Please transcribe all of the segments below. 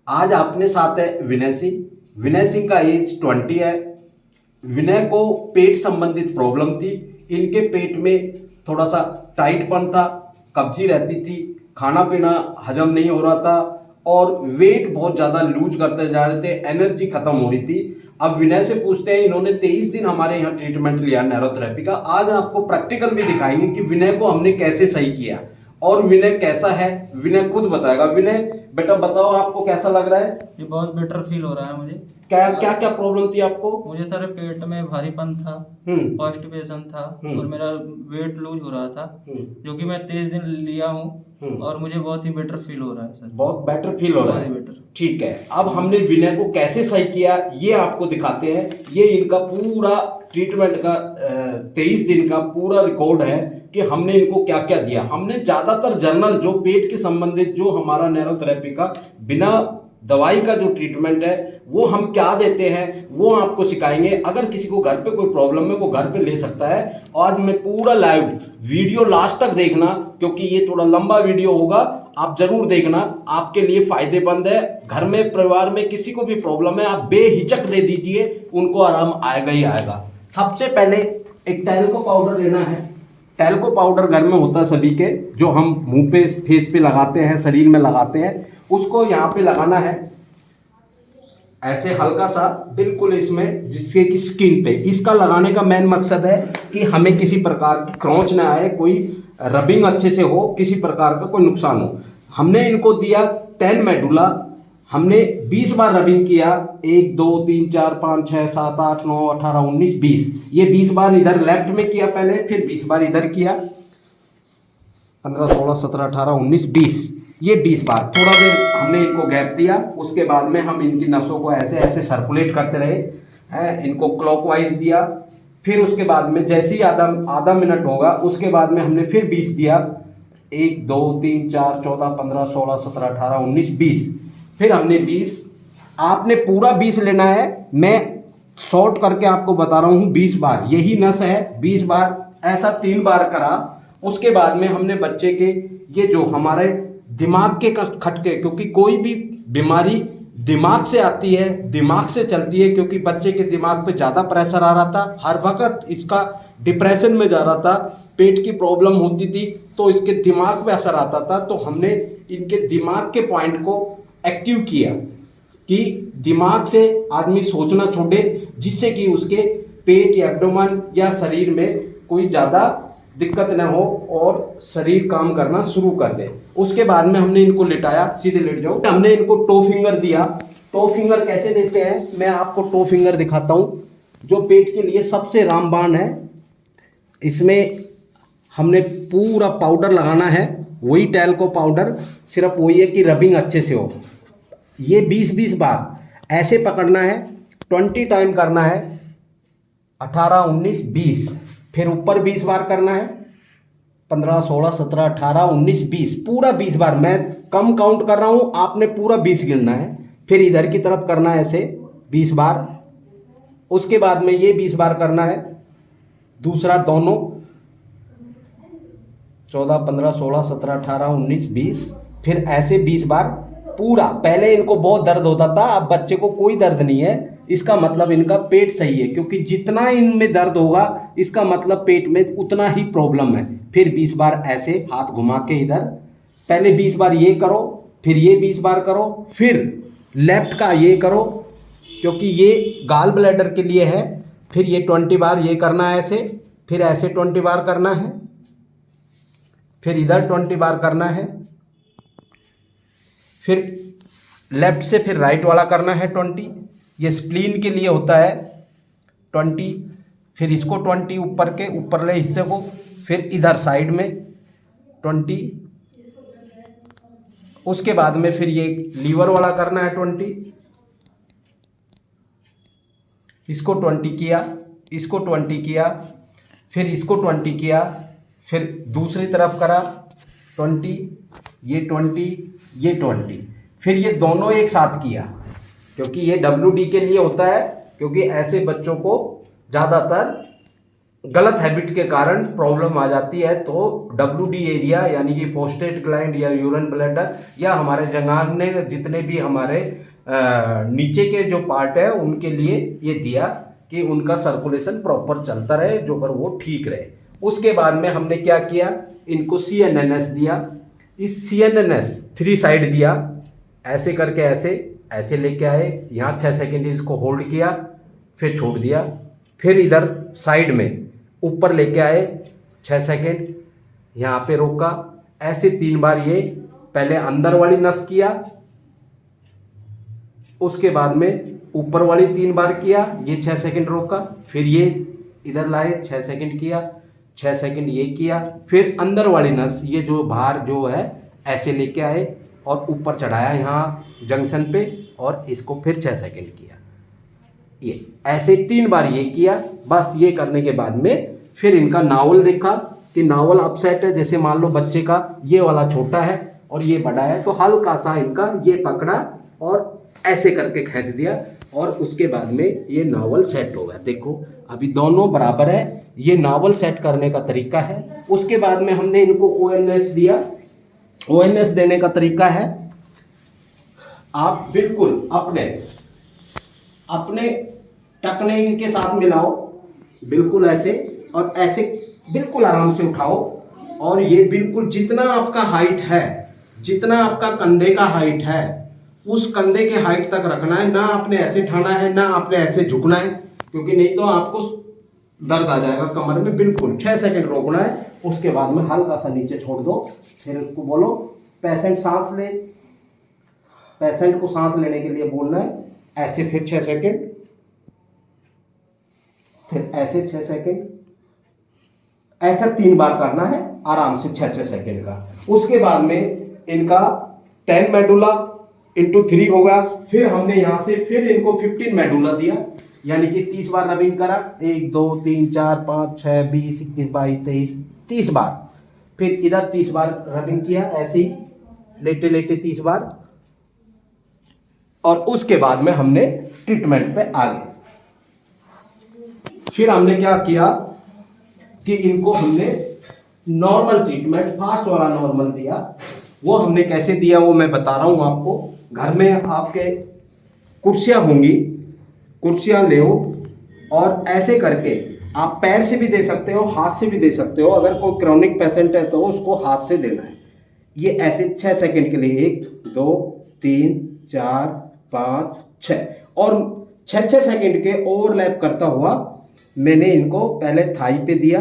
आज अपने साथ है विनय सिंह। विनय सिंह का एज 20 है। विनय को पेट संबंधित प्रॉब्लम थी। इनके पेट में थोड़ा सा टाइटपन था, कब्जी रहती थी, खाना पीना हजम नहीं हो रहा था और वेट बहुत ज़्यादा लूज करते जा रहे थे, एनर्जी खत्म हो रही थी। अब विनय से पूछते हैं, इन्होंने 23 दिन हमारे यहाँ ट्रीटमेंट लिया नैरोथेरेपी का। आज आपको प्रैक्टिकल भी दिखाएंगे कि विनय को हमने कैसे सही किया और विनय कैसा है, विनय खुद बताएगा। विनय बेटा बताओ, आपको कैसा लग रहा है? ये बहुत बेटर फील हो रहा है मुझे। क्या क्या क्या प्रॉब्लम थी आपको? मुझे सर पेट में भारीपन था, कॉन्स्टिपेशन था और मेरा वेट लूज हो रहा था, जो कि मैं 23 दिन लिया हूँ और मुझे बहुत ही बेटर फील हो रहा है सर। बहुत बेटर फील हो रहा बहुत ही है। बेटर। ठीक है, अब हमने विनय को कैसे सही किया ये आपको दिखाते हैं। ये इनका पूरा ट्रीटमेंट का 23 दिन का पूरा रिकॉर्ड है कि हमने इनको क्या क्या दिया। हमने ज़्यादातर जर्नल जो पेट के संबंधित जो हमारा नैरोथेरेपी का बिना दवाई का जो ट्रीटमेंट है वो हम क्या देते हैं वो आपको सिखाएंगे। अगर किसी को घर पे कोई प्रॉब्लम है वो घर पे ले सकता है। आज मैं पूरा लाइव वीडियो लास्ट तक देखना, क्योंकि ये थोड़ा लंबा वीडियो होगा, आप जरूर देखना, आपके लिए फायदेमंद है। घर में परिवार में किसी को भी प्रॉब्लम है आप बेहिचक दे दीजिए, उनको आराम आएगा ही आएगा। सबसे पहले एक टैल्को पाउडर लेना है। टैल्को पाउडर घर में होता है सभी के, जो हम मुंह पे फेस पे लगाते हैं, शरीर में लगाते हैं। उसको यहाँ पे लगाना है ऐसे हल्का सा, बिल्कुल इसमें, जिसके की स्किन पे। इसका लगाने का मेन मकसद है कि हमें किसी प्रकार की खरोंच ना आए, कोई रबिंग अच्छे से हो, किसी प्रकार का कोई नुकसान हो। हमने इनको दिया 10 मेडुला। हमने 20 बार रबिंग किया, 1 2 3 4 5 6 7 8 9 18 19 20। ये 20 बार इधर लेफ्ट में किया पहले, फिर 20 बार इधर किया, 15 16 17 18 19 20। ये 20 बार थोड़ा देर हमने इनको गैप दिया। उसके बाद में हम इनकी नसों को ऐसे ऐसे सर्कुलेट करते रहे हैं, इनको क्लॉकवाइज दिया। फिर उसके बाद में जैसे ही आधा मिनट होगा उसके बाद में हमने फिर 20 दिया, 1 2 3 4 14 15 16 17 18 19 20। फिर हमने 20, आपने पूरा 20 लेना है। मैं शॉर्ट करके आपको बता रहा हूँ, 20 बार यही नस है, 20 बार ऐसा 3 बार करा। उसके बाद में हमने बच्चे के ये जो हमारे दिमाग के खटके, क्योंकि कोई भी बीमारी दिमाग से आती है, दिमाग से चलती है, क्योंकि बच्चे के दिमाग पे ज़्यादा प्रेशर आ रहा था, हर वक्त इसका डिप्रेशन में जा रहा था, पेट की प्रॉब्लम होती थी तो इसके दिमाग पे असर आता था। तो हमने इनके दिमाग के पॉइंट को एक्टिव किया कि दिमाग से आदमी सोचना छोड़े, जिससे कि उसके पेट या एब्डोमेन या शरीर में कोई ज़्यादा दिक्कत न हो और शरीर काम करना शुरू कर दे। उसके बाद में हमने इनको लिटाया, सीधे लेट जाओ। हमने इनको टो फिंगर दिया। टो फिंगर कैसे देते हैं मैं आपको टो फिंगर दिखाता हूँ, जो पेट के लिए सबसे रामबाण है। इसमें हमने पूरा पाउडर लगाना है, वही टैल्को पाउडर, सिर्फ वही है कि रबिंग अच्छे से हो। ये 20-20 बार ऐसे पकड़ना है, 20 टाइम करना है, 18 19 20। फिर ऊपर 20 बार करना है, 15 16 17 18 19 20, पूरा 20 बार। मैं कम काउंट कर रहा हूँ, आपने पूरा 20 गिनना है। फिर इधर की तरफ करना है ऐसे 20 बार। उसके बाद में ये 20 बार करना है, दूसरा दोनों 14 15 16 17 18 19 20। फिर ऐसे 20 बार पूरा। पहले इनको बहुत दर्द होता था, अब बच्चे को कोई दर्द नहीं है। इसका मतलब इनका पेट सही है, क्योंकि जितना इनमें दर्द होगा इसका मतलब पेट में उतना ही प्रॉब्लम है। फिर 20 बार ऐसे हाथ घुमा के इधर, पहले 20 बार ये करो, फिर ये 20 बार करो, फिर लेफ्ट का ये करो, क्योंकि ये गाल ब्लैडर के लिए है। फिर ये 20 बार ये करना है ऐसे, फिर ऐसे 20 बार करना है, फिर इधर 20 बार करना है, फिर लेफ्ट से फिर राइट वाला करना है 20। ये स्प्लीन के लिए होता है 20। फिर इसको 20 ऊपर के ऊपरले हिस्से को, फिर इधर साइड में 20। उसके बाद में फिर ये लीवर वाला करना है 20। इसको 20 किया, इसको 20 किया, फिर इसको 20 किया, फिर दूसरी तरफ करा 20, ये 20, ये 20। फिर ये दोनों एक साथ किया, क्योंकि ये WD के लिए होता है, क्योंकि ऐसे बच्चों को ज़्यादातर गलत हैबिट के कारण प्रॉब्लम आ जाती है, तो WD एरिया यानी कि प्रोस्टेट ग्लैंड या यूरिन ब्लैडर या हमारे जंगाने जितने भी हमारे नीचे के जो पार्ट है उनके लिए ये दिया कि उनका सर्कुलेशन प्रॉपर चलता रहे, जो पर वो ठीक रहे। उसके बाद में हमने क्या किया, इनको CNNS दिया। इस CNNS 3 साइड दिया, ऐसे करके ऐसे लेके आए, यहाँ 6 सेकेंड इसको होल्ड किया, फिर छोड़ दिया, फिर इधर साइड में ऊपर लेके आए 6 सेकेंड, यहाँ पे रोका, ऐसे 3 बार ये पहले अंदर वाली नस किया, उसके बाद में ऊपर वाली 3 बार किया, ये 6 सेकेंड रोका, फिर ये इधर लाए 6 सेकेंड किया, 6 सेकेंड ये किया, फिर अंदर वाली नस ये जो बाहर जो है ऐसे लेके आए और ऊपर चढ़ाया यहाँ जंक्शन पे, और इसको फिर 6 सेकेंड किया। ये ऐसे 3 बार ये किया। बस ये करने के बाद में फिर इनका नावल देखा कि नावल अपसेट है, जैसे मान लो बच्चे का ये वाला छोटा है और ये बड़ा है, तो हल्का सा इनका ये पकड़ा और ऐसे करके खींच दिया, और उसके बाद में ये नावल सेट हो गया। देखो अभी दोनों बराबर है, ये नावल सेट करने का तरीका है। उसके बाद में हमने इनको ONS दिया। ONS देने का तरीका है, आप बिल्कुल अपने टकने इनके साथ मिलाओ, बिल्कुल ऐसे, और ऐसे बिल्कुल आराम से उठाओ, और ये बिल्कुल जितना आपका हाइट है, जितना आपका कंधे का हाइट है, उस कंधे के हाइट तक रखना है। ना आपने ऐसे ठाना है, ना आपने ऐसे झुकना है, क्योंकि नहीं तो आपको दर्द आ जाएगा कमर में। बिल्कुल 6 सेकंड रोकना है, उसके बाद में हल्का सा नीचे छोड़ दो, फिर उसको बोलो पेशेंट सांस ले। पेशेंट को सांस लेने के लिए बोलना है, ऐसे फिर 6 सेकंड, फिर ऐसे 6 सेकंड, ऐसा 3 बार करना है आराम से 6-6 सेकंड का। उसके बाद में इनका 10 मेडुला इंटू 3 होगा। फिर हमने यहाँ से फिर इनको 15 मेडुला दिया, यानी कि 30 बार रबिंग करा। 1 2 3 4 5 6 20 21 22 23 30 बार। फिर इधर 30 बार रबिंग किया, ऐसे ही लेटे लेटे 30 बार। और उसके बाद में हमने ट्रीटमेंट पे आ गए। फिर हमने क्या किया कि इनको हमने नॉर्मल ट्रीटमेंट, फास्ट वाला नॉर्मल दिया। वो हमने कैसे दिया वो मैं बता रहा हूँ आपको। घर में आपके कुर्सियाँ होंगी, कुर्सियाँ ले और ऐसे करके आप पैर से भी दे सकते हो, हाथ से भी दे सकते हो। अगर कोई क्रोनिक पेशेंट है तो उसको हाथ से देना है। ये ऐसे 6 सेकंड के लिए 1 2 3 4 5 6 और 6-6 सेकंड के ओवरलैप करता हुआ मैंने इनको पहले थाई पे दिया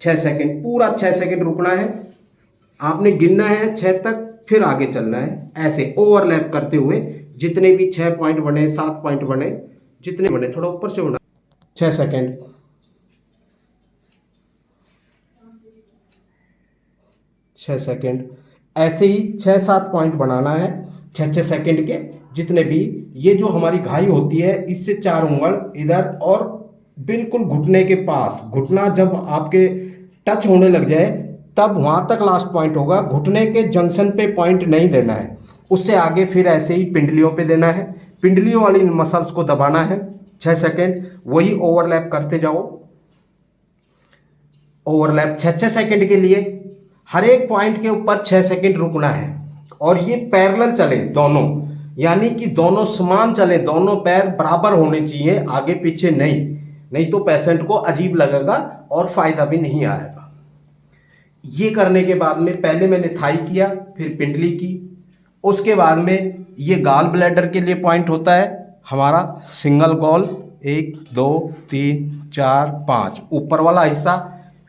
6 सेकंड, पूरा 6 सेकंड रुकना है। आपने गिनना है 6 तक, फिर आगे चलना है ऐसे ओवरलैप करते हुए। जितने भी 6 पॉइंट बने, 7 पॉइंट बने, जितने बने, थोड़ा ऊपर से बना 6 सेकंड, 6 सेकंड, ऐसे ही 6-7 पॉइंट बनाना है 6-6 सेकंड के। जितने भी ये जो हमारी घाई होती है, इससे 4 उंगल इधर और बिल्कुल घुटने के पास, घुटना जब आपके टच होने लग जाए तब वहाँ तक लास्ट पॉइंट होगा। घुटने के जंक्शन पे पॉइंट नहीं देना है, उससे आगे फिर ऐसे ही पिंडलियों पे देना है। पिंडलियों वाली मसल्स को दबाना है 6 सेकंड, वही ओवरलैप करते जाओ। ओवरलैप 6-6 सेकंड के लिए, हर एक पॉइंट के ऊपर 6 सेकंड रुकना है। और ये पैरेलल चले दोनों, यानी कि दोनों समान चले, दोनों पैर बराबर होने चाहिए, आगे पीछे नहीं तो पेशेंट को अजीब लगेगा और फायदा भी नहीं आएगा। ये करने के बाद में पहले मैंने थाई किया, फिर पिंडली की। उसके बाद में ये गॉल ब्लैडर के लिए पॉइंट होता है हमारा सिंगल गॉल, 1 2 3 4 5 ऊपर वाला हिस्सा,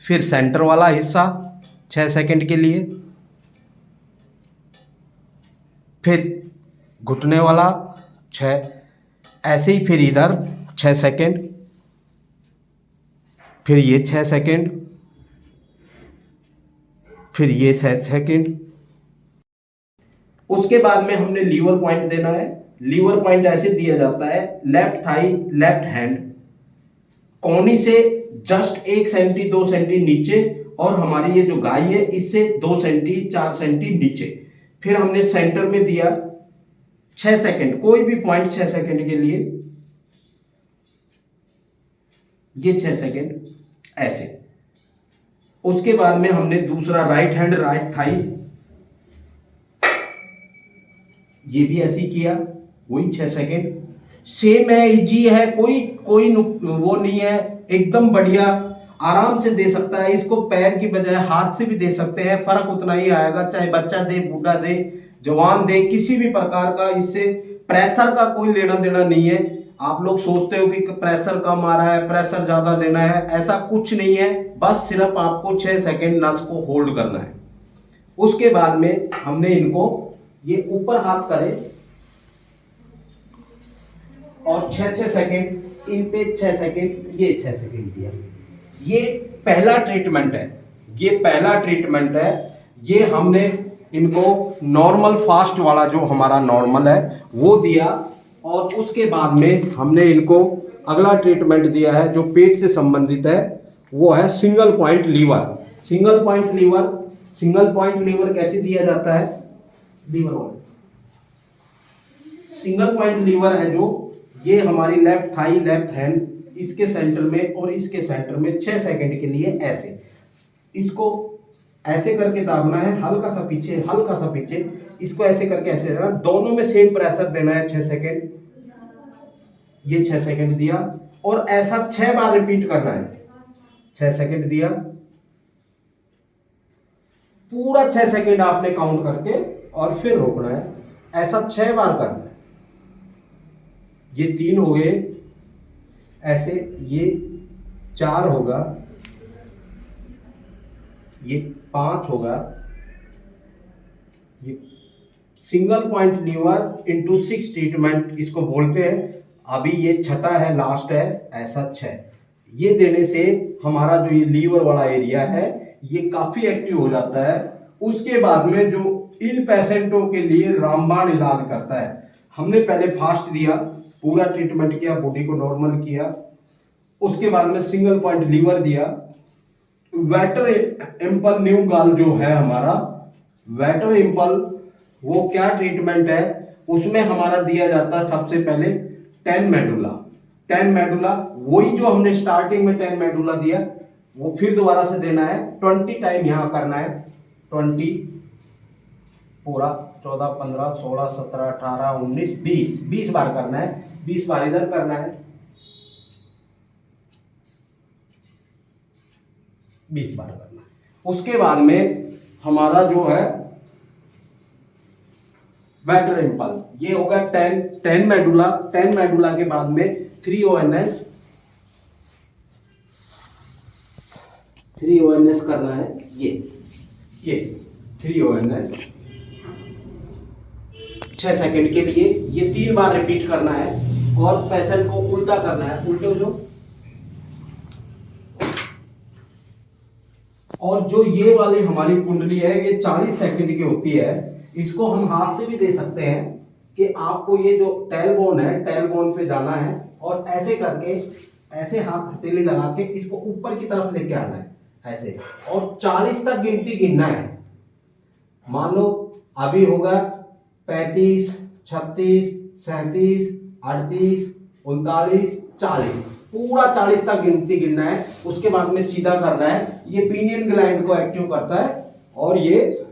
फिर सेंटर वाला हिस्सा 6 सेकंड के लिए, फिर घुटने वाला 6, ऐसे ही फिर इधर 6 सेकंड, फिर ये 6 सेकंड, फिर ये 6 सेकंड। उसके बाद में हमने लीवर पॉइंट देना है। लीवर पॉइंट ऐसे दिया जाता है, लेफ्ट थाई लेफ्ट हैंड, कोहनी से जस्ट 1 सेंटी 2 सेंटी नीचे, और हमारी ये जो गाय है इससे 2 सेंटी 4 सेंटी नीचे। फिर हमने सेंटर में दिया 6 सेकंड, कोई भी पॉइंट 6 सेकंड के लिए, ये 6 सेकंड ऐसे। उसके बाद में हमने दूसरा राइट हैंड राइट थाई, ये भी ऐसे ही किया, वही 6 सेकेंड। सेम है, इजी है, कोई वो नहीं है, एकदम बढ़िया, आराम से दे सकता है। इसको पैर की बजाय हाथ से भी दे सकते हैं, फर्क उतना ही आएगा, चाहे बच्चा दे, बूढ़ा दे, जवान दे, किसी भी प्रकार का। इससे प्रेशर का कोई लेना देना नहीं है। आप लोग सोचते हो कि प्रेशर कम आ रहा है, प्रेशर ज्यादा देना है, ऐसा कुछ नहीं है। बस सिर्फ आपको 6 सेकेंड नस को होल्ड करना है। उसके बाद में हमने इनको ये ऊपर हाथ करे और 6-6 सेकेंड इन पे, 6 सेकेंड, ये 6 सेकेंड दिया। ये पहला ट्रीटमेंट है, ये पहला ट्रीटमेंट है। ये हमने इनको नॉर्मल फास्ट वाला जो हमारा नॉर्मल है वो दिया, और उसके बाद में हमने इनको अगला ट्रीटमेंट दिया है जो पेट से संबंधित है, वो है single point lever. Single point lever, single point lever कैसे दिया जाता है? लीवर सिंगल पॉइंट लीवर है जो, ये हमारी लेफ्ट थाई, लेफ्ट हैंड, इसके सेंटर में और इसके सेंटर में 6 सेकंड के लिए ऐसे, इसको ऐसे करके दाबना है, हल्का सा पीछे, हल्का सा पीछे, इसको ऐसे करके ऐसे देना, दोनों में सेम प्रेशर देना है 6 सेकंड। ये 6 सेकंड दिया और ऐसा 6 बार रिपीट करना है। 6 सेकंड दिया, पूरा 6 सेकंड आपने काउंट करके और फिर रोकना है, ऐसा 6 बार करना है। ये 3 हो गए, ऐसे ये 4 होगा, ये 5 होगा। ये single point lever into 6 treatment इसको बोलते हैं। अभी ये छठा है, लास्ट है, ऐसा 6। ये देने से हमारा जो ये लीवर वाला एरिया है ये काफी एक्टिव हो जाता है। उसके बाद में जो इन पेशेंटों के लिए रामबाण इलाज करता है, हमने पहले फास्ट दिया, पूरा ट्रीटमेंट किया, बॉडी को नॉर्मल किया, उसके बाद में सिंगल पॉइंट लीवर दिया। वेटर इम्पल न्यू गाल जो है हमारा वेटर इम्पल, वो क्या ट्रीटमेंट है, उसमें हमारा दिया जाता है सबसे पहले 10 मेडुला। 10 मेडुला वही जो हमने स्टार्टिंग में 10 मेडुला दिया, वो फिर दोबारा से देना है। 20 टाइम यहाँ करना है, 20 पूरा, 14, 15, 16, 17, 18, 19, 20 बार करना है। 20 बार इधर करना है, 20 बार करना है। उसके बाद में हमारा जो है वेटर इम्पल, ये होगा 10 मेडुला। 10 मेडुला के बाद में 3 ONS, 3 ONS करना है। ये 3 ONS 6 सेकंड के लिए, ये 3 बार रिपीट करना है और पेशेंट को उल्टा करना है, उल्टे हो जाओ। और जो ये वाली हमारी कुंडली है ये 40 सेकंड की होती है। इसको हम हाथ से भी दे सकते हैं कि आपको ये जो टेलबोन है, टेलबोन पे जाना है और ऐसे करके, ऐसे हाथ हथेली लगा के इसको ऊपर की तरफ लेके आना है ऐसे, और 40 तक गिनती गिनना है। मान लो अभी होगा 35, 36, 37, 38, 39, 40, पूरा 40 तक गिनती गिनना है। उसके बाद में सीधा करना है। ये पीनियन ग्लैंड को एक्टिव करता है, और ये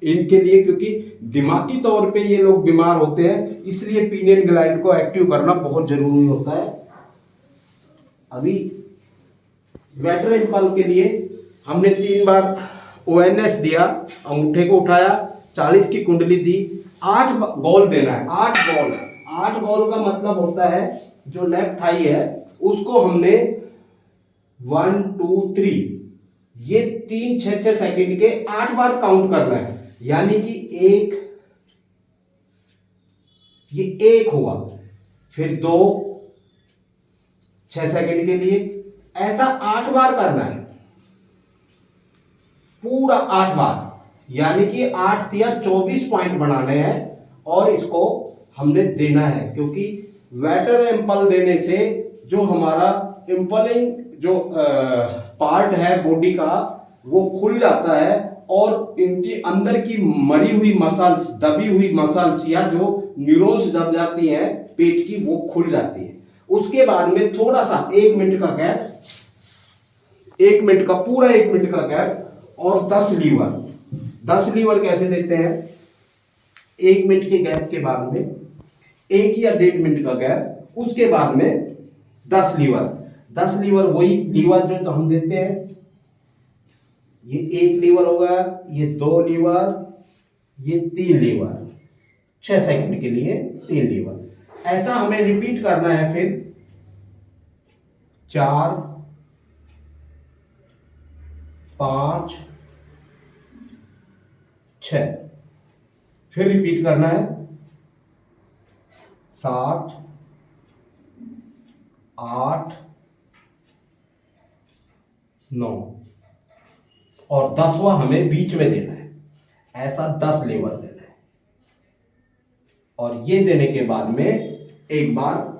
इनके लिए, क्योंकि दिमागी तौर पे ये लोग बीमार होते हैं, इसलिए पीनियन ग्लैंड को एक्टिव करना बहुत जरूरी होता है। अभी वेटर इम्पल के लिए हमने 3 बार ONS दिया, अंगूठे को उठाया, 40 की कुंडली दी, 8 बॉल देना है। 8 बॉल का मतलब होता है जो लेफ्ट थाई है उसको हमने 1, 2, 3, ये 3, 6 सेकंड के 8 बार काउंट करना है। यानी कि ये 1 हुआ, फिर 2, 6 सेकंड के लिए, ऐसा 8 बार करना है, पूरा 8 बार। यानी कि 8 दिया 24 पॉइंट बनाने हैं और इसको हमने देना है। क्योंकि वेटर इम्पल देने से जो हमारा इम्पलिंग जो पार्ट है बॉडी का वो खुल जाता है, और इनकी अंदर की मरी हुई मसल्स, दबी हुई मसल्स या जो न्यूरॉन्स दब जाती हैं पेट की, वो खुल जाती है। उसके बाद में थोड़ा सा 1 मिनट का गैप, 1 मिनट का, पूरा 1 मिनट का गैप, और 10 लीवर। 10 लीवर कैसे देते हैं? 1 मिनट के गैप के बाद में 1 या 1.5 मिनट का गैप, उसके बाद में 10 लीवर। 10 लीवर वही लीवर जो तो हम देते हैं, ये 1 लीवर होगा, ये 2 लीवर, ये 3 लीवर, 6 सेकंड के लिए 3 लीवर। ऐसा हमें रिपीट करना है। फिर 4, 5, 6, फिर रिपीट करना है 7, 8, 9, और 10वां हमें बीच में देना है। ऐसा 10 लीवर देना है। और ये देने के बाद में एक बार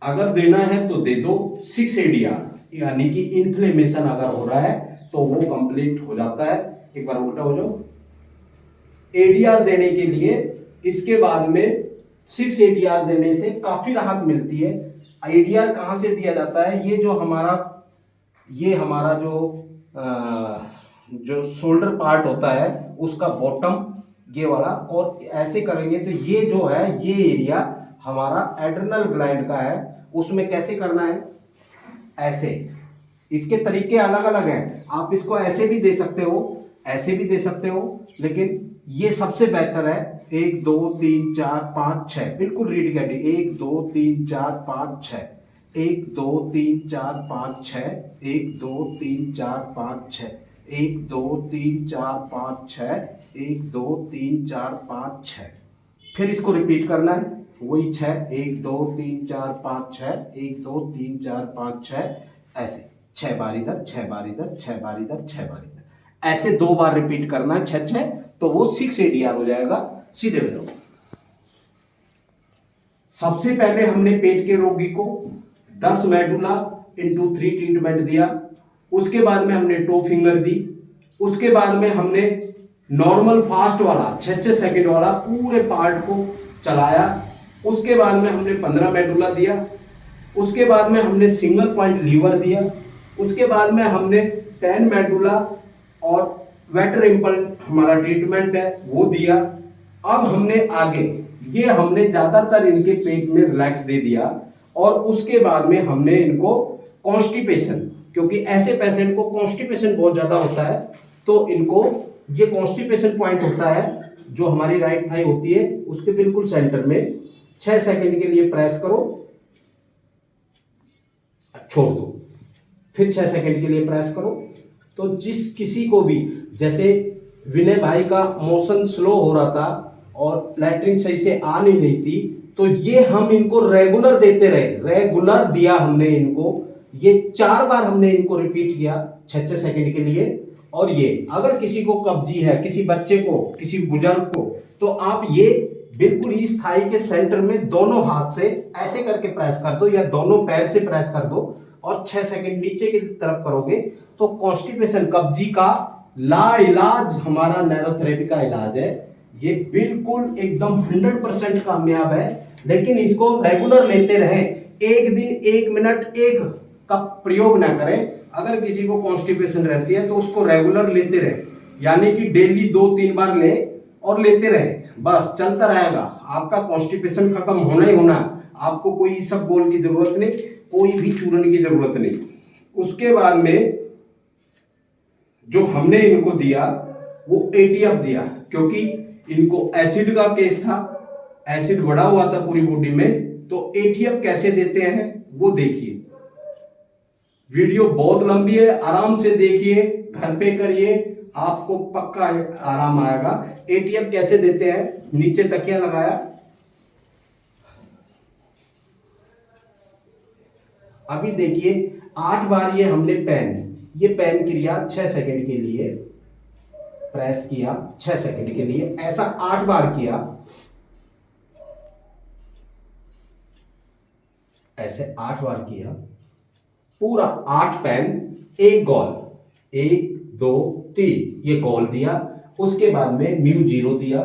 अगर देना है तो दे दो 6 ADR, यानी कि इन्फ्लेमेशन अगर हो रहा है तो वो कंप्लीट हो जाता है। एक बार उल्टा हो जाओ। ADR देने के लिए इसके बाद में 6 ADR देने से काफी राहत मिलती है। ADR कहां से दिया जाता है? ये हमारा जो शोल्डर पार्ट होता है उसका बॉटम, ये वाला, और ऐसे करेंगे तो ये जो है ये एरिया हमारा एड्रेनल ग्लैंड का है। उसमें कैसे करना है? ऐसे। इसके तरीके अलग अलग हैं। आप इसको ऐसे भी दे सकते हो, ऐसे भी दे सकते हो, लेकिन ये सबसे बेहतर है। 1 2 3 4 5 6, बिल्कुल रीड कर 1 2 3 4 5 6, 1 2 3 4 5 6, 1 2 3 4 5 6, 1 2 3 4 5 6, 1 2 3 4 5 6। फिर इसको रिपीट करना है, वही 6, 1 2 3 4 5 6, 1 2 3 4 5 6, ऐसे 6 बार इधर, 6 बार इधर, 6 बार इधर, 6 बार इधर, ऐसे 2 बार रिपीट करना है 6 6, तो वो 6 ADR हो जाएगा। सीधे हो जाओ। सबसे पहले हमने पेट के रोगी को 10 मेडुला इंटू 3 ट्रीटमेंट दिया। उसके बाद में हमने टो फिंगर दी। उसके बाद में हमने नॉर्मल फास्ट वाला 6 सेकंड वाला पूरे पार्ट को चलाया। उसके बाद में हमने 15 मेडुला दिया। उसके बाद में हमने सिंगल पॉइंट लीवर दिया। उसके बाद में हमने 10 मेडुला और वेटर इम्पल्स हमारा ट्रीटमेंट है वो दिया। अब हमने आगे ये हमने ज्यादातर इनके पेट में रिलैक्स दे दिया, और उसके बाद में हमने इनको कॉन्स्टिपेशन, क्योंकि ऐसे पेशेंट को कॉन्स्टिपेशन बहुत ज्यादा होता है, तो इनको ये कॉन्स्टिपेशन पॉइंट होता है जो हमारी राइट थाई होती है उसके बिल्कुल सेंटर में। 6 सेकंड के लिए प्रेस करो, छोड़ दो, फिर 6 सेकंड के लिए प्रेस करो। तो जिस किसी को भी, जैसे विनय भाई का मोशन स्लो हो रहा था और लैट्रिन सही से आ नहीं रही थी, तो ये हम इनको रेगुलर देते रहे, रेगुलर दिया हमने इनको। ये 4 बार हमने इनको रिपीट किया 6 सेकंड के लिए। और ये अगर किसी को कब्जी है, किसी बच्चे को, किसी बुजुर्ग को, तो आप ये बिल्कुल इस थाई के सेंटर में दोनों हाथ से ऐसे करके प्रेस कर दो, या दोनों पैर से प्रेस कर दो, और 6 सेकंड नीचे की तरफ करोगे तो कॉन्स्टिपेशन, कब्जी का लाइलाज हमारा नैरोथेरेपी का इलाज है। ये बिल्कुल एकदम 100% कामयाब है। लेकिन इसको रेगुलर लेते रहें। एक दिन 1 मिनट 1 का प्रयोग ना करें। अगर किसी को कॉन्स्टिपेशन रहती है तो उसको रेगुलर लेते रहे, यानी कि डेली 2-3 बार ले और लेते रहे, बस चलता रहेगा। आपका कॉन्स्टिपेशन खत्म होना ही होना। आपको कोई सब गोल की जरूरत नहीं, कोई भी चूर्ण की जरूरत नहीं। उसके बाद में जो हमने इनको दिया वो ATF दिया, क्योंकि इनको एसिड का केस था, एसिड बढ़ा हुआ था पूरी बॉडी में। तो ATF कैसे देते हैं वो देखिए। वीडियो बहुत लंबी है, आराम से देखिए, घर पे करिए, आपको पक्का आराम आएगा। ATF कैसे देते हैं? नीचे तकिया लगाया, अभी देखिए 8 बार ये हमने ये पेन क्रिया 6 सेकंड के लिए प्रेस किया, 6 सेकंड के लिए ऐसा 8 बार किया, ऐसे 8 बार किया, पूरा 8 पेन, एक गोल, 1 2 3 ये गोल दिया। उसके बाद में μ0 दिया।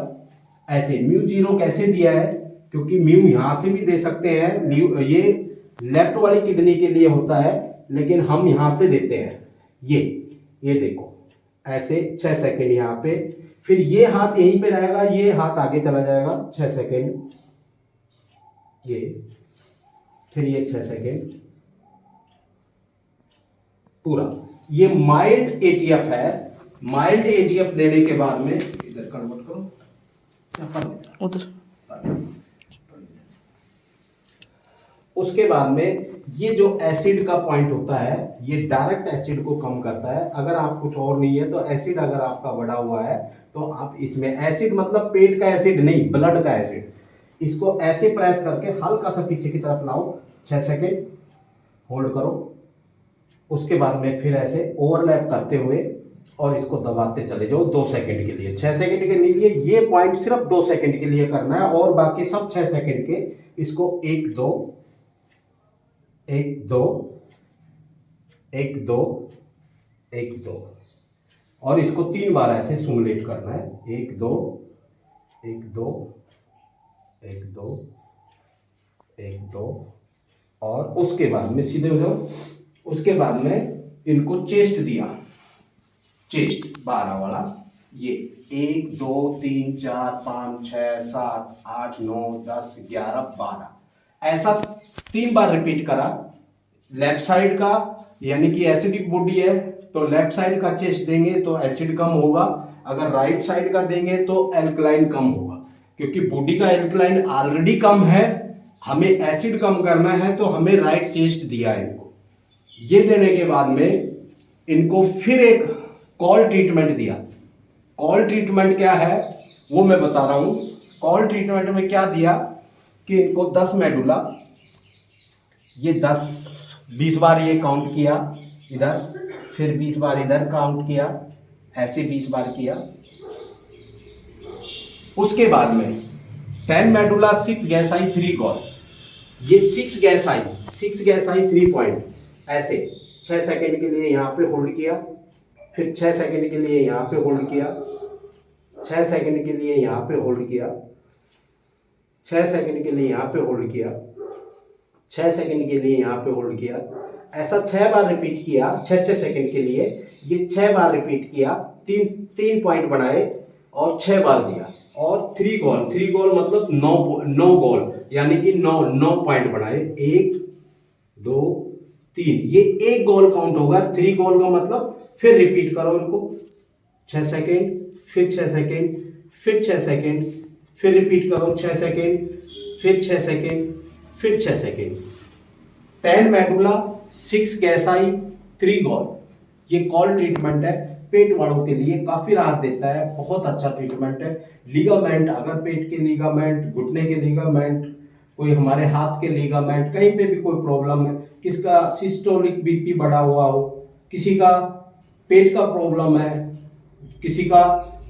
ऐसे μ0 कैसे दिया है? क्योंकि म्यू यहां से भी दे सकते हैं, ये लेफ्ट वाली किडनी के लिए होता है, लेकिन हम यहां से देते हैं। ये देखो ऐसे 6 सेकंड यहाँ पे, फिर ये हाथ यहीं पे रहेगा, ये हाथ आगे चला जाएगा 6 सेकंड, ये फिर ये 6 सेकंड पूरा। ये माइल्ड एटीएफ है। माइल्ड एटीएफ देने के बाद में इधर कन्वर्ट करो उधर, उसके बाद में ये जो एसिड का पॉइंट होता है ये डायरेक्ट एसिड को कम करता है। अगर आप कुछ और नहीं है तो एसिड अगर आपका बढ़ा हुआ है तो आप इसमें एसिड मतलब पेट का एसिड नहीं, ब्लड का एसिड, इसको ऐसे प्रेस करके हल्का सा पीछे की तरफ लाओ, 6 सेकंड होल्ड करो, उसके बाद में फिर ऐसे ओवरलैप करते हुए और इसको दबाते चले जाओ 2 सेकंड के लिए। 6 सेकंड के लिए ये पॉइंट सिर्फ 2 सेकंड के लिए करना है और बाकी सब 6 सेकंड के। इसको 1 2 1 2 1 2 1 2 और इसको 3 बार ऐसे सिमुलेट करना है, 1 2 1 2 1 2 1 2 और उसके बाद में सीधे हो जाओ। उसके बाद में इनको चेस्ट दिया, चेस्ट 12 वाला, ये 1 2 3 4 5 6 7 8 9 10 11 12 ऐसा 3 बार रिपीट करा। लेफ्ट साइड का यानी कि एसिडिक बॉडी है तो लेफ्ट साइड का चेस्ट देंगे तो एसिड कम होगा, अगर राइट साइड का देंगे तो एल्कलाइन कम होगा, क्योंकि बॉडी का एल्कलाइन ऑलरेडी कम है, हमें एसिड कम करना है तो हमें राइट चेस्ट दिया इनको। ये देने के बाद में इनको फिर एक कॉल ट्रीटमेंट दिया। कॉल ट्रीटमेंट क्या है वो मैं बता रहा हूँ। कॉल ट्रीटमेंट में क्या दिया कि इनको 10 मेडुला, ये 10-20 बार ये काउंट किया इधर, फिर 20 बार इधर काउंट किया, ऐसे 20 बार किया। उसके बाद में 10 मेडुला 6 गैस आई 3 गॉल, ये 6 गैस आई 3 पॉइंट, ऐसे 6 सेकंड के लिए यहाँ पे होल्ड किया, फिर 6 सेकंड के लिए यहाँ पे होल्ड किया, 6 सेकंड के लिए यहाँ पे होल्ड किया, 6 सेकंड के लिए यहाँ पे होल्ड किया, 6 सेकंड के लिए यहाँ पे होल्ड किया। ऐसा 6 बार रिपीट किया, 6-6 सेकंड के लिए ये 6 बार रिपीट किया, 3 पॉइंट बनाए और 6 बार दिया और 3 गोल मतलब 9 गोल यानी कि 9 पॉइंट बनाए, 1 2 3, ये 1 गोल काउंट होगा। 3 गोल का मतलब फिर रिपीट करो इनको, 6 सेकंड, फिर 6 सेकंड, फिर 6 सेकंड, फिर रिपीट करो 6 सेकंड, फिर 6 सेकंड, फिर 6 सेकंड। 10 मेडुला 6 गैस आई 3 गोल, ये कॉल ट्रीटमेंट है, पेट वालों के लिए काफ़ी राहत देता है, बहुत अच्छा ट्रीटमेंट है। लीगामेंट, अगर पेट के लीगामेंट, घुटने के लीगामेंट, कोई हमारे हाथ के लीगामेंट, कहीं पे भी कोई प्रॉब्लम है, किसका सिस्टोलिक बीपी बढ़ा हुआ हो, किसी का पेट का प्रॉब्लम है, किसी का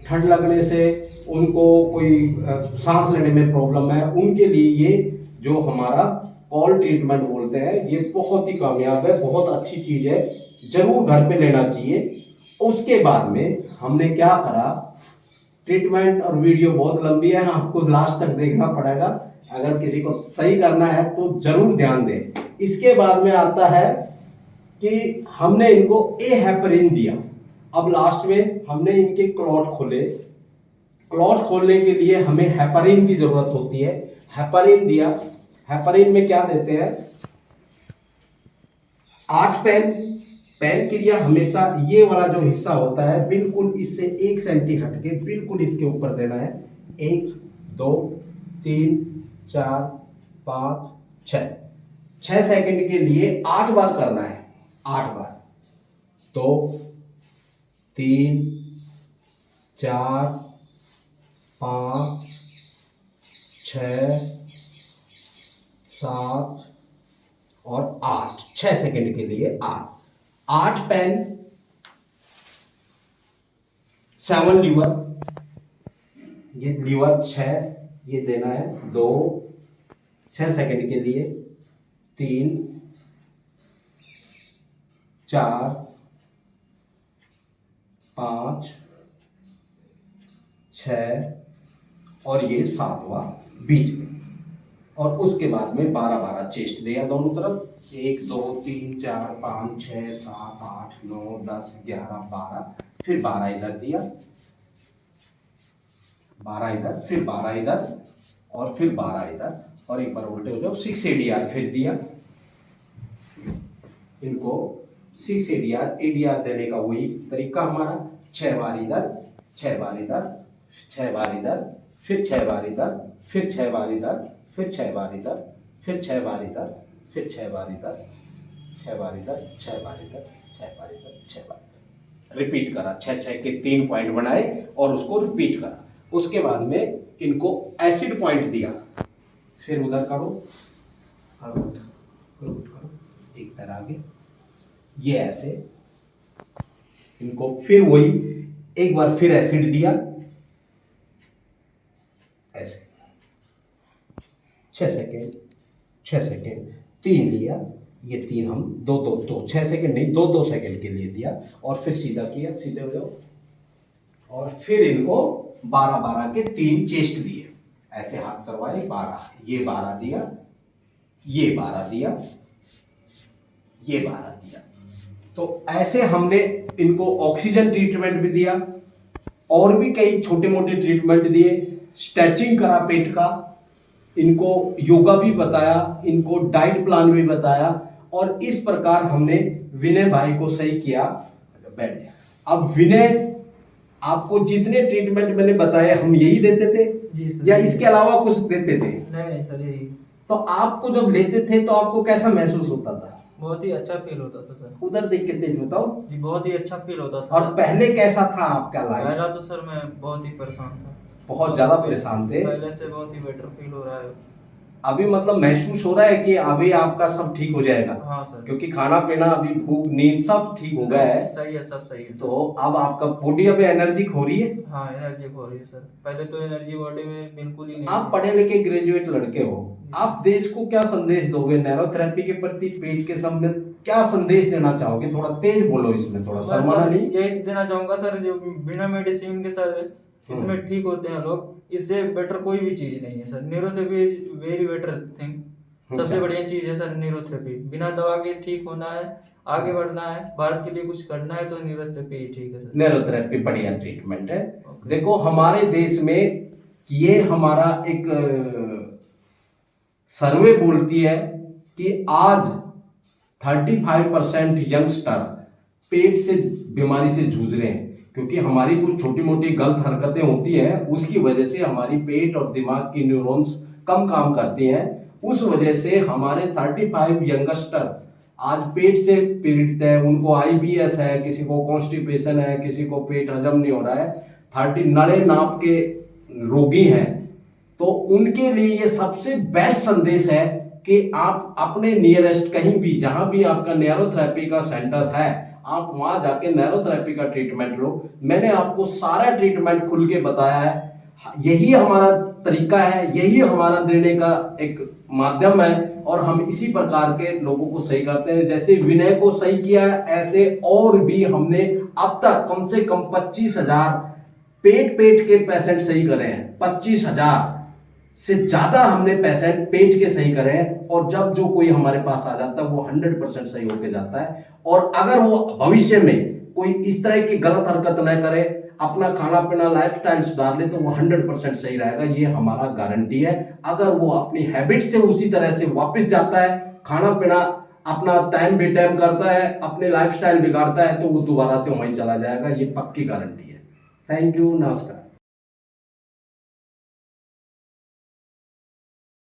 ठंड लगने से उनको कोई सांस लेने में प्रॉब्लम है, उनके लिए ये जो हमारा कॉल ट्रीटमेंट बोलते हैं ये बहुत ही कामयाब है, बहुत अच्छी चीज़ है, जरूर घर पे लेना चाहिए। उसके बाद में हमने क्या करा, ट्रीटमेंट और वीडियो बहुत लंबी है, आपको लास्ट तक देखना पड़ेगा, अगर किसी को सही करना है तो जरूर ध्यान दें। इसके बाद में आता है कि हमने इनको ए हेपरिन दिया। अब लास्ट में हमने इनके क्लॉट खोले, क्लॉट खोलने के लिए हमें हेपरिन की जरूरत होती है, हेपरिन दिया। हेपरिन में क्या देते हैं, 8 पेन क्रिया हमेशा ये वाला जो हिस्सा होता है बिल्कुल इससे 1 सेंटी हट के बिल्कुल इसके ऊपर देना है। 1 2 3 4 5 6 सेकंड के लिए 8 बार करना है, 8 बार, 2 3 4 5 6 7 और 8, 6 सेकंड के लिए 8 पेन, 7 लीवर, ये लीवर 6 ये देना है, 2 6 सेकंड के लिए, 3 4 5 6 और ये 7वां बीच में। और उसके बाद में 12-12 चेस्ट दिया दोनों तरफ, 1 2 3 4 5 6 7 8 9 10 11 12, फिर 12 इधर दिया, 12 इधर, फिर 12 इधर और फिर 12 इधर, और एक बार उल्टे हो जाओ, 6 ADR फिर दिया इनको, 6 ADR देने का वही तरीका हमारा, 6 बार इधर, 6 बार इधर, 6 बार इधर, फिर 6 बार इधर, फिर 6 बार इधर, फिर 6 बार इधर, फिर 6 बार इधर, फिर 6 बार इधर, 6 बार इधर, 6 बार इधर, 6 बार इधर, 6 बार इधर, रिपीट करा, 6 के 3 पॉइंट बनाए और उसको रिपीट करा। उसके बाद में इनको एसिड पॉइंट दिया, फिर उधर करो, एक पैर आगे, ये ऐसे, इनको फिर वही एक बार फिर एसिड दिया ऐसे, 6 सेकेंड 6 सेकेंड, 3 लिया, ये 3 हम 2 6 सेकेंड नहीं 2 सेकेंड के लिए दिया, और फिर सीधा किया, सीधे हो जाओ, और फिर इनको 12 के 3 चेस्ट दिए, ऐसे हाथ करवाए, 12, ये 12 दिया, ये 12 दिया, ये 12 दिया। तो ऐसे हमने इनको ऑक्सीजन ट्रीटमेंट भी दिया, और भी कई छोटे मोटे ट्रीटमेंट दिए, स्ट्रेचिंग करा पेट का, इनको योगा भी बताया, इनको डाइट प्लान भी बताया, और इस प्रकार हमने विनय भाई को सही किया। बैठ गया। अब विनय, आपको जितने ट्रीटमेंट मैंने बताए हम यही देते थे जी सर, या इसके अलावा कुछ देते थे? नहीं सर, यही। तो आपको जब लेते थे तो आपको कैसा महसूस होता था? बहुत ही अच्छा फील होता था सर। उधर देख के तेज बताओ जी, बहुत ही अच्छा फील होता था और सर। पहले कैसा था आपका लाइफ? पहला तो सर मैं बहुत ही परेशान था, बहुत ज्यादा परेशान थे। पहले से बहुत ही बेटर फील हो रहा है अभी मतलब महसूस हो रहा है कि अभी आपका सब ठीक हो जाएगा? हाँ सर, क्योंकि खाना पीना, अभी भूख नींद सब ठीक हो गया है, सही है, सब सही है। तो अब आपका बॉडी अभी एनर्जी हो रही है? हाँ, एनर्जी हो रही है सर, पहले तो एनर्जी बॉडी में बिल्कुल ही नहीं आप थी। पढ़े लिखे ग्रेजुएट लड़के हो, आप देश को क्या संदेश दोगे नैरोथेरेपी के प्रति, पेट के संबंध क्या संदेश देना चाहोगे? थोड़ा तेज बोलो, इसमें थोड़ा बस शर्माना सर, नहीं। यही देना चाहूंगा सर, जो बिना मेडिसिन के सर इसमें ठीक होते हैं लोग, इससे बेटर कोई भी चीज नहीं है sir. Neurotherapy very better thing, सबसे बढ़िया चीज है सर न्यूरोथेरेपी। बिना दवा के ठीक होना है, आगे बढ़ना है, भारत के लिए कुछ करना है, तो न्यूरोथेरेपी ही ठीक है सर। न्यूरोथेरेपी बढ़िया ट्रीटमेंट है। देखो हमारे देश में ये हमारा एक सर्वे बोलती है कि आज 35% यंगस्टर पेट से बीमारी से जूझ रहे हैं, क्योंकि हमारी कुछ छोटी मोटी गलत हरकतें होती हैं, उसकी वजह से हमारी पेट और दिमाग की न्यूरॉन्स कम काम करती हैं। उस वजह से हमारे 35 यंगस्टर आज पेट से पीड़ित है, उनको IBS है, किसी को कॉन्स्टिपेशन है, किसी को पेट हजम नहीं हो रहा है, 30 नड़े नाप के रोगी हैं। तो उनके लिए ये सबसे बेस्ट संदेश है कि आप अपने नियरेस्ट कहीं भी, जहां भी आपका न्यूरोथेरेपी का सेंटर है, आप वहां जाके न्यूरोथेरेपी का ट्रीटमेंट लो। मैंने आपको सारा ट्रीटमेंट खुल के बताया है, यही हमारा तरीका है, यही हमारा देने का एक माध्यम है, और हम इसी प्रकार के लोगों को सही करते हैं। जैसे विनय को सही किया है, ऐसे और भी हमने अब तक कम से कम 25,000 पेट के पेशेंट सही करे हैं। 25,000 से ज्यादा हमने पेशेंट पेट के सही करे हैं, और जब जो कोई हमारे पास आ जाता है वो 100% सही होके जाता है। और अगर वो भविष्य में कोई इस तरह की गलत हरकत न करे, अपना खाना पीना लाइफस्टाइल सुधार ले, तो वो 100% सही रहेगा, ये हमारा गारंटी है। अगर वो अपनी हैबिट से उसी तरह से वापस जाता है, खाना पीना अपना टाइम बे टाइम करता है, अपने लाइफस्टाइल बिगाड़ता है, तो वो दोबारा से वहीं चला जाएगा, ये पक्की गारंटी है। थैंक यू, नमस्कार।